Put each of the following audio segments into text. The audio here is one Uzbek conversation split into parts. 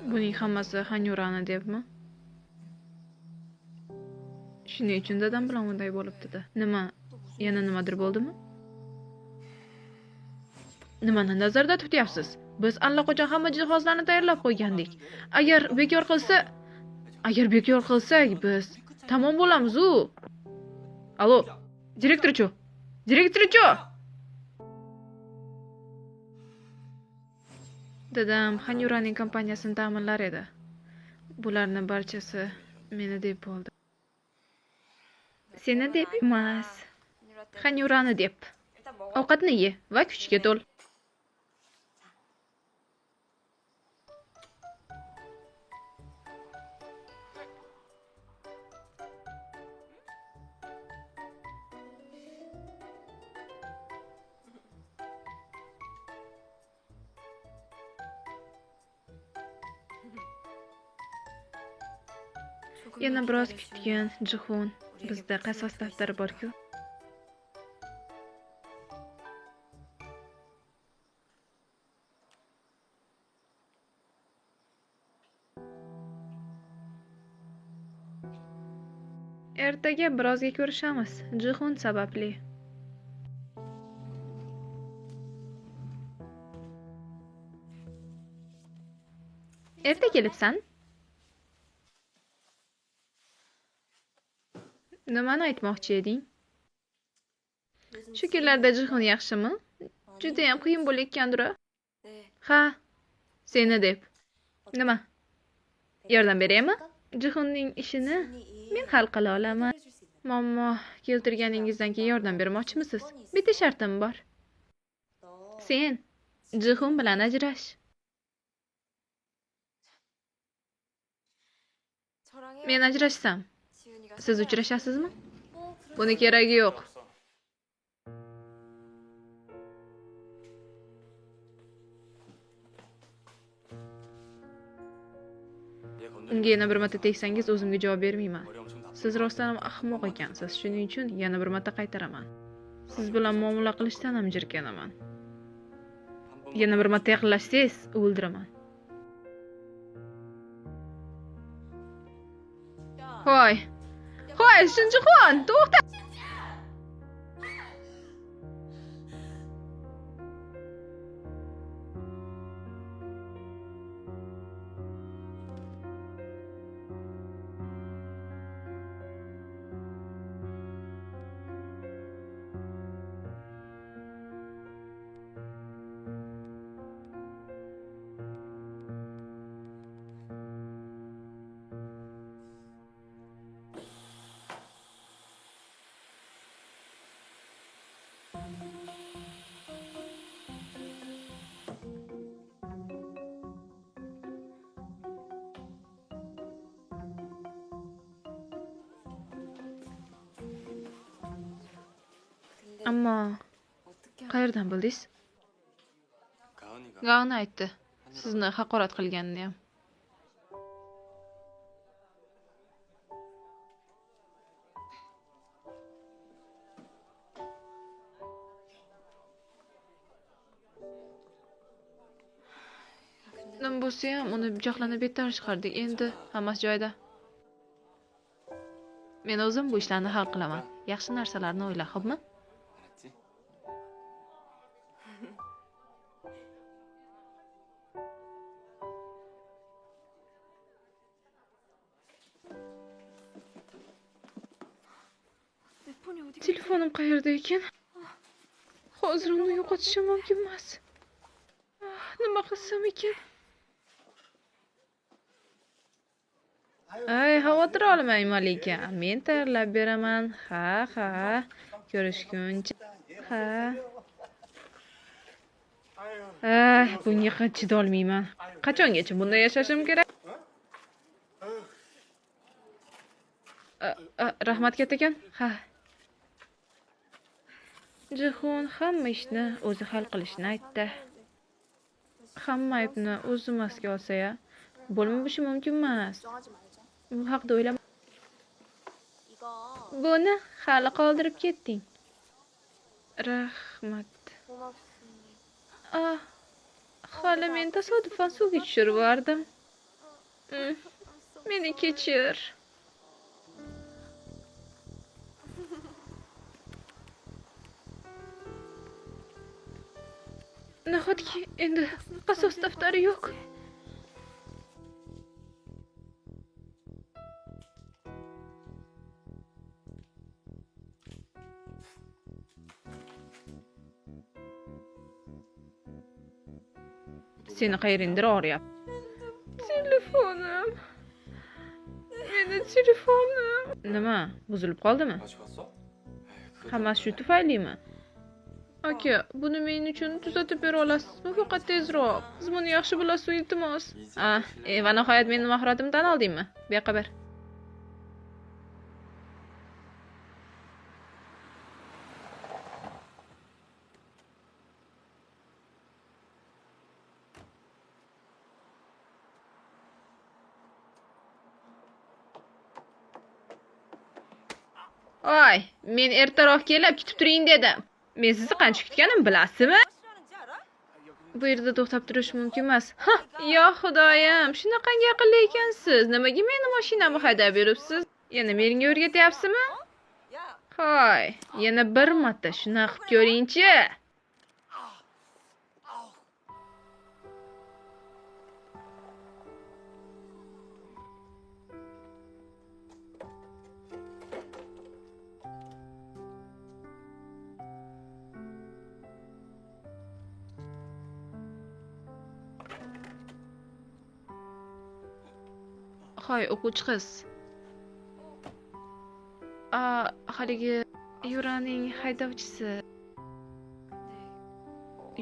Buning hammasi Hanyurani debmi? Shuning uchun dadam bilan unday bo'libdi-da. Nima? Yana nimadir bo'ldimi? Nimani nazarda tutyapsiz? Biz allaqachon hamma jihozlarni tayyorlab qo'ygandik. Agar bekor qilsak, biz tamom bo'lamiz-u. Alo, direktorchi. Dadam Hanyuraning kompaniyasini ta'minlar edi. Bularning barchasi meni deb bo'ldi. Seni deb emas, Hanyurani deb. Ovqatni ye va kuchga to'l. Yana biroz kutgan Jixun. Bizda qasos daftari bor-ku. Ertaga birozga ko'rishamiz, Jixun sababli. Erta kelibsan? Nimani aytmoqchi eding? Shu kunlarda Jixun yaxshimi? Juda ham qiyin bo'layotgandir. Ha, seni deb. Nima? Yordam beraymi? Jixunning ishini men hal qila olaman. Muammo keltirganingizdan keyin yordam bermoqchimisiz? Bitta shartim bor. Sen Jixun bilan ajrash. Men ajrashsam, siz uchrashasizmi? Buni keragi yo'q. Unga yana bir marta tegsangiz o'zimga javob bermayman. Siz rostdan ham ahmoq ekansiz. Shuning uchun yana bir marta qaytaraman. Siz bilan muomala qilishdan ham jirkanaman. Yana bir marta yaqinlashsangiz, o'ldiraman. Hoy, Shinjixon, to'xta. Ammo qayerdan bildingiz? G'ani aytdi. Sizni haqorat qilganini ham. Nima bo'lsa ham uni pichoqlanib betar chiqardik. Endi hammasi joyida. Men o'zim bu ishlarni hal qilaman. Yaxshi narsalarni o'yla, xo'pmi? Telefonim qayerda ekan? Hozir uni yo'qotishim mumkin emas. Nima qilsam ekan? Ay, xavotir olmang, Malika. Men tayyorlab beraman. Ha. Ko'rishguncha. Ha. Ay, bunga chidolmayman. Qachongacha bunday yashashim kerak? Rahmat kattakon. Ha. Jixun hamma ishni o'zi hal qilishni aytdi. Hamma aybni o'zi zimmasiga olsa-ya, bo'lmashi mumkin emas. Bu haqda o'ylama. Buni hali qoldirib ketding. Rahmat. Hali men tasodifan suvga tushirib yubordim. Meni kechir. Nahotki endi qasos daftari yo'q. Seni qayerindir og'riyapti. Telefonim. Meni telefonim. Nima? Buzilib qoldimi? Hammasi shu tufaylimi? Aka, buni men uchun tuzatib bera olasizmi? Faqat tezroq. Siz buni yaxshi bilasiz, iltimos. Va nihoyat meni mahoratimni tan oldingmi? Bu yoqqa ber. Oy, men ertaroq kelib kutib turing dedim. Men sizni qancha kutganim bilasizmi? Bu yerda to'xtab turish mumkin emas. Yo xudoyim, shunaqangi aqlli ekansiz. Nimaga meni mashinamni haydab yuribsiz? Yana menga o'rgatyapsizmi? Hoy, yana bir marta shunaqa qilib ko'ring-chi. Hoy, o'quvchi qiz. Haligi Yuraning haydovchisi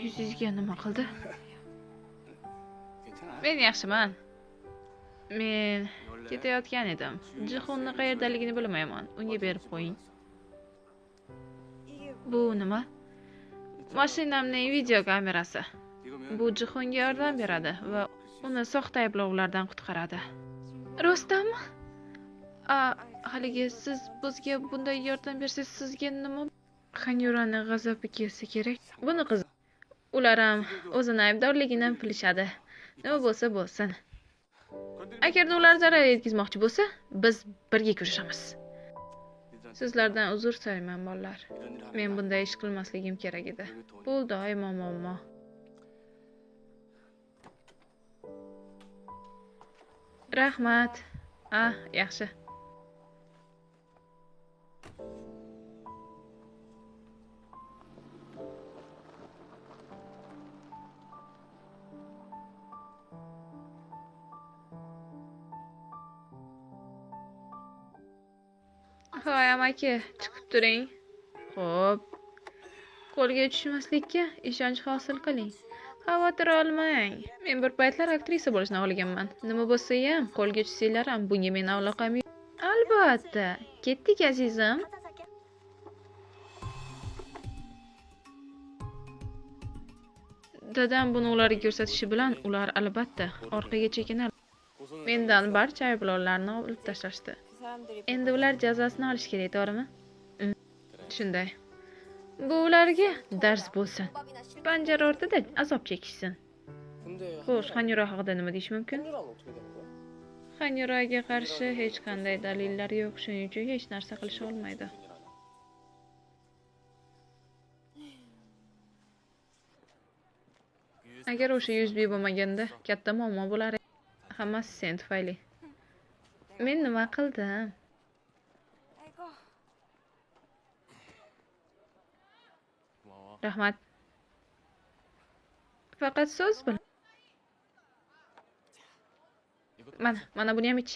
yuzingizga nima qildi? Men yaxshiman. Men ketayotgan edim. Jihonni qayerdaligini bilmayman. Unga berib qo'ying. Bu nima? Mashinamning video kamerasi. Bu Jihonga yordam beradi va uni soxta ayblovlardan qutqaradi. Rostami? Haligi siz bizga bunday yordam bersangiz sizga nima? Xanyurani g'azabi kelsa kerak. Buni qiz. Ular ham o'zini aybdorligidan bilishadi. Nima bo'lsa bo'lsin. Agarda ular zarar yetkazmoqchi bo'lsa, biz birga kurashamiz. Sizlardan uzr so'rayman, bolalar. Men bunday ish qilmasligim kerak edi. Bu doimo muammo. Rahmat. Yaxshi. Hoy amaki, chiqib turing. Xo'p. Qo'lga tushmaslikka ishonch hosil qiling. Xavotir olmang. Men bir paytlar aktrisa bo'lishni xohlaganman. Nima bo'lsa ham, qo'lga tushsanglar ham bunga men aloqam yo'q. Albatta. Ketdik azizim. Dadam buni ularga ko'rsatishi bilan ular albatta orqaga chekinar. Mendan barcha ayblovlarni olib tashlashdi. Endi ular jazosini olish kerak, to'g'rimi? Shunday. Bu ularga dars bo'lsin. Panjara ortida azob chekishsin. Xo'sh, Xanyura haqida nima deyish mumkin? Xanyuraga qarshi hech qanday dalillar yo'q, shuning uchun hech narsa qilisha olmaydi. Agar o'sha yuzbi bo'lmaganda katta muammo bo'lar edi. Hammasi sen tufayli. Men nima qildim? Rahmat. Faqat so'z bil. Mana buni ham ich.